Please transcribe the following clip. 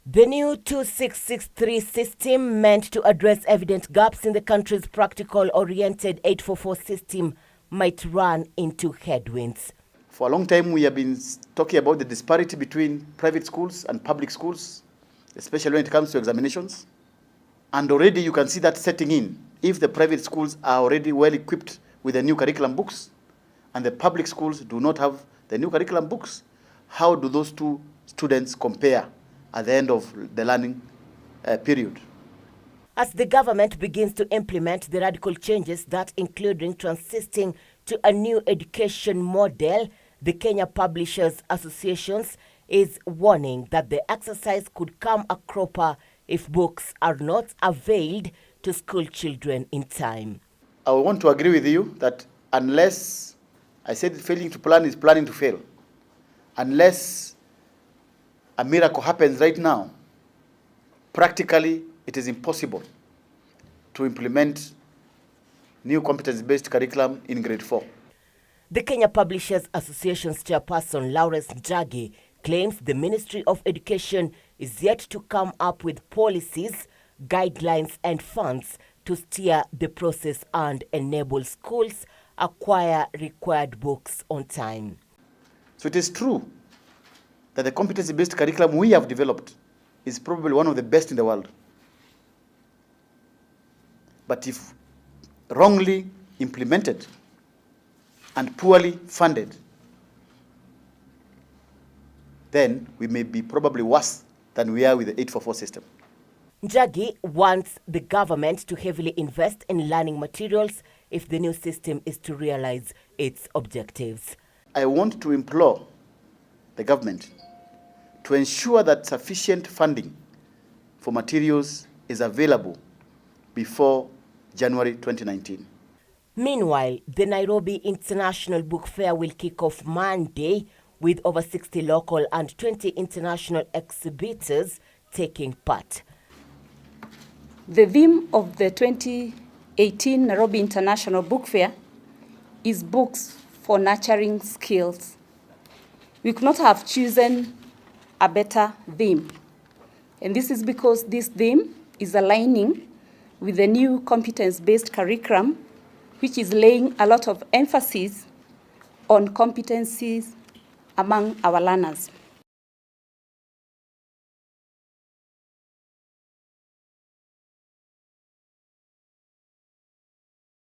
The new 2663 system, meant to address evident gaps in the country's practical-oriented 844 system, might run into headwinds. For a long time, we have been talking about the disparity between private schools and public schools, especially when it comes to examinations. And already you can see that setting in. If the private schools are already well equipped with the new curriculum books, and the public schools do not have the new curriculum books, how do those two students compare at the end of the learning period? As the government begins to implement the radical changes that including transiting to a new education model, the Kenya Publishers Association is warning that the exercise could come a cropper if books are not availed to school children in time. I want to agree with you that unless, I said failing to plan is planning to fail, unless a miracle happens right now, practically it is impossible to implement new competence-based curriculum in grade 4. The Kenya Publishers Association's chairperson, Lawrence Njagi, claims the Ministry of Education is yet to come up with policies, guidelines and funds to steer the process and enable schools acquire required books on time. So it is true that the competency-based curriculum we have developed is probably one of the best in the world. But if wrongly implemented and poorly funded, then we may be probably worse than we are with the 844 system. Njagi wants the government to heavily invest in learning materials if the new system is to realize its objectives. I want to implore the government to ensure that sufficient funding for materials is available before January 2019. Meanwhile, the Nairobi International Book Fair will kick off Monday with over 60 local and 20 international exhibitors taking part. The theme of the 2018 Nairobi International Book Fair is Books for Nurturing Skills. We could not have chosen a better theme. And this is because this theme is aligning with the new competence-based curriculum, which is laying a lot of emphasis on competencies among our learners.